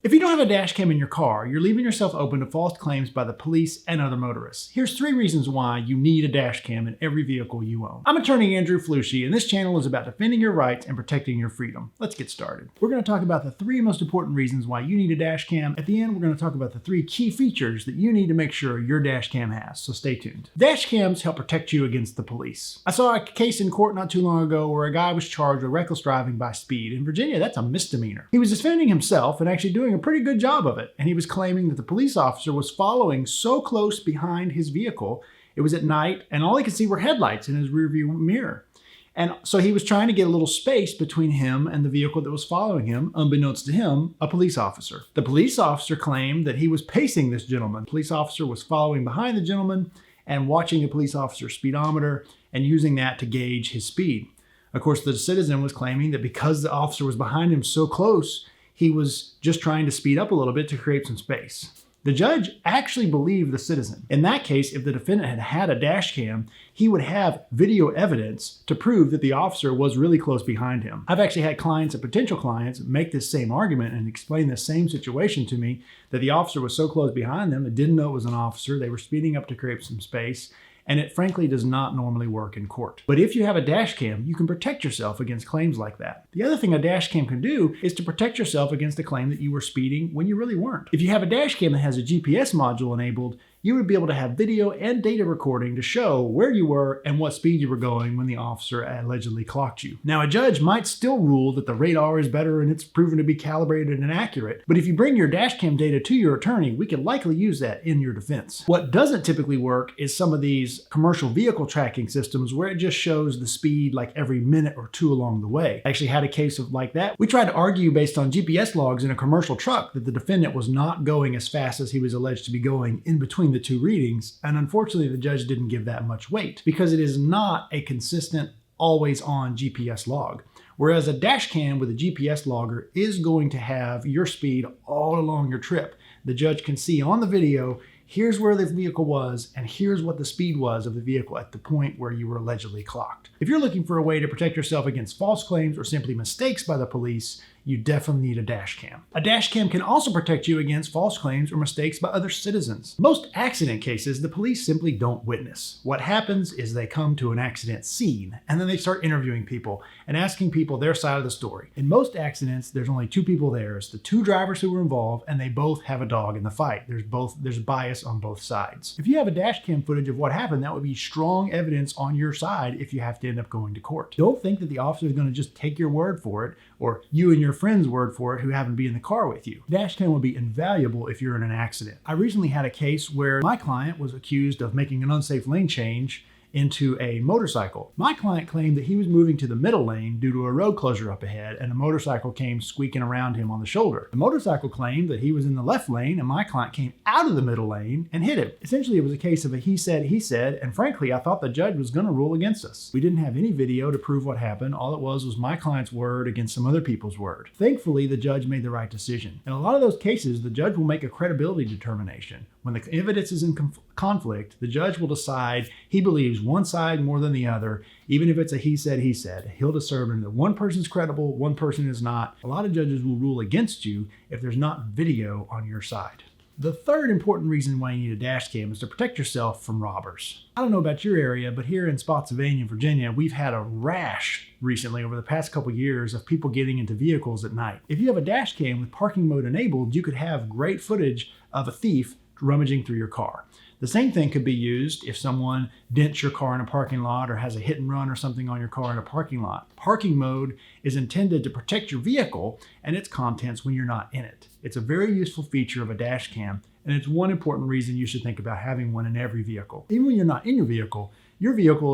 If you don't have a dash cam in your car, you're leaving yourself open to false claims by the police and other motorists. Here's 3 reasons why you need a dash cam in every vehicle you own. I'm attorney Andrew Flusche, and this channel is about defending your rights and protecting your freedom. Let's get started. We're going to talk about the 3 most important reasons why you need a dash cam. At the end, we're going to talk about the 3 key features that you need to make sure your dash cam has, so stay tuned. Dash cams help protect you against the police. I saw a case in court not too long ago where a guy was charged with reckless driving by speed. In Virginia, that's a misdemeanor. He was defending himself and actually doing a pretty good job of it, and he was claiming that the police officer was following so close behind his vehicle. It was at night, and all he could see were headlights in his rearview mirror. And so he was trying to get a little space between him and the vehicle that was following him, unbeknownst to him, a police officer. The police officer claimed that he was pacing this gentleman. The police officer was following behind the gentleman and watching the police officer's speedometer and using that to gauge his speed. Of course, the citizen was claiming that because the officer was behind him so close, he was just trying to speed up a little bit to create some space. The judge actually believed the citizen. In that case, if the defendant had had a dash cam, he would have video evidence to prove that the officer was really close behind him. I've actually had clients and potential clients make this same argument and explain the same situation to me, that the officer was so close behind them, they didn't know it was an officer, they were speeding up to create some space, and it frankly does not normally work in court. But if you have a dash cam, you can protect yourself against claims like that. The other thing a dash cam can do is to protect yourself against the claim that you were speeding when you really weren't. If you have a dash cam that has a GPS module enabled, you would be able to have video and data recording to show where you were and what speed you were going when the officer allegedly clocked you. Now, a judge might still rule that the radar is better and it's proven to be calibrated and accurate, but if you bring your dash cam data to your attorney, we could likely use that in your defense. What doesn't typically work is some of these commercial vehicle tracking systems where it just shows the speed like every minute or 2 along the way. I actually had a case of like that. We tried to argue based on GPS logs in a commercial truck that the defendant was not going as fast as he was alleged to be going in between the 2 readings, and unfortunately the judge didn't give that much weight because it is not a consistent always on GPS log. Whereas a dash cam with a GPS logger is going to have your speed all along your trip. The judge can see on the video, here's where the vehicle was, and here's what the speed was of the vehicle at the point where you were allegedly clocked. If you're looking for a way to protect yourself against false claims or simply mistakes by the police, you definitely need a dash cam. A dash cam can also protect you against false claims or mistakes by other citizens. Most accident cases, the police simply don't witness. What happens is they come to an accident scene, and then they start interviewing people and asking people their side of the story. In most accidents, there's only 2 people there. It's the 2 drivers who were involved, and they both have a dog in the fight. There's bias on both sides. If you have a dash cam footage of what happened, that would be strong evidence on your side if you have to end up going to court. Don't think that the officer is going to just take your word for it, or you and your friend's word for it who happen to be in the car with you. Dash cam will be invaluable if you're in an accident. I recently had a case where my client was accused of making an unsafe lane change into a motorcycle. My client claimed that he was moving to the middle lane due to a road closure up ahead, and a motorcycle came squeaking around him on the shoulder. The motorcycle claimed that he was in the left lane, and my client came out of the middle lane and hit him. Essentially, it was a case of a he said, and frankly, I thought the judge was going to rule against us. We didn't have any video to prove what happened. All it was my client's word against some other people's word. Thankfully, the judge made the right decision. In a lot of those cases, the judge will make a credibility determination. When the evidence is in conflict, the judge will decide he believes one side more than the other, even if it's a he said. He'll determine that one person's credible, one person is not. A lot of judges will rule against you if there's not video on your side. The third important reason why you need a dash cam is to protect yourself from robbers. I don't know about your area, but here in Spotsylvania, Virginia, we've had a rash recently over the past couple years of people getting into vehicles at night. If you have a dash cam with parking mode enabled, you could have great footage of a thief rummaging through your car. The same thing could be used if someone dents your car in a parking lot or has a hit and run or something on your car in a parking lot. Parking mode is intended to protect your vehicle and its contents when you're not in it. It's a very useful feature of a dash cam, and it's one important reason you should think about having one in every vehicle. Even when you're not in your vehicle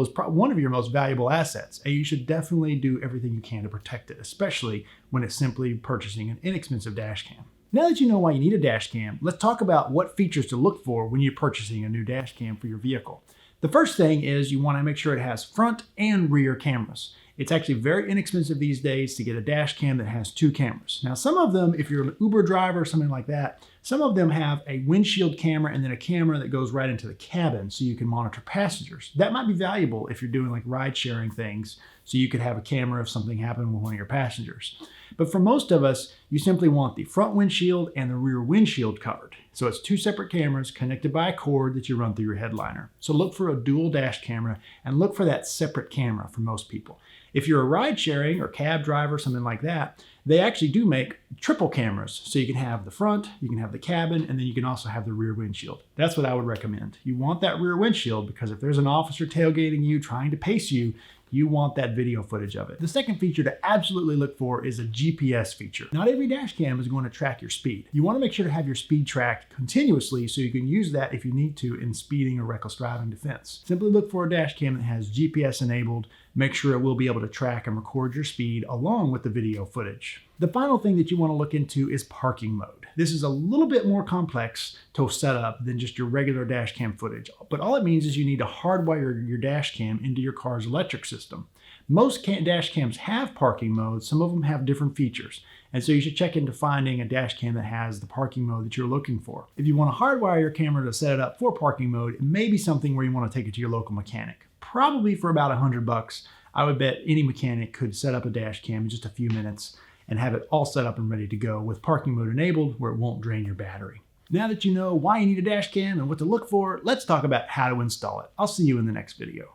is one of your most valuable assets, and you should definitely do everything you can to protect it, especially when it's simply purchasing an inexpensive dash cam. Now that you know why you need a dash cam, let's talk about what features to look for when you're purchasing a new dash cam for your vehicle. The first thing is you want to make sure it has front and rear cameras. It's actually very inexpensive these days to get a dash cam that has 2 cameras. Now, some of them, if you're an Uber driver or something like that, some of them have a windshield camera and then a camera that goes right into the cabin so you can monitor passengers. That might be valuable if you're doing like ride sharing things, so you could have a camera if something happened with one of your passengers. But for most of us, you simply want the front windshield and the rear windshield covered. So it's 2 separate cameras connected by a cord that you run through your headliner. So look for a dual dash camera and look for that separate camera for most people. If you're a ride sharing or cab driver, something like that, they actually do make triple cameras. So you can have the front, you can have the cabin, and then you can also have the rear windshield. That's what I would recommend. You want that rear windshield because if there's an officer tailgating you, trying to pace you, you want that video footage of it. The second feature to absolutely look for is a GPS feature. Not every dash cam is going to track your speed. You want to make sure to have your speed tracked continuously so you can use that if you need to in speeding or reckless driving defense. Simply look for a dash cam that has GPS enabled. Make sure it will be able to track and record your speed along with the video footage. The final thing that you want to look into is parking mode. This is a little bit more complex to set up than just your regular dash cam footage, but all it means is you need to hardwire your dash cam into your car's electric system. Most dash cams have parking mode, some of them have different features, and so you should check into finding a dash cam that has the parking mode that you're looking for. If you want to hardwire your camera to set it up for parking mode, it may be something where you want to take it to your local mechanic. Probably for about $100, I would bet any mechanic could set up a dash cam in just a few minutes and have it all set up and ready to go with parking mode enabled where it won't drain your battery. Now that you know why you need a dash cam and what to look for, let's talk about how to install it. I'll see you in the next video.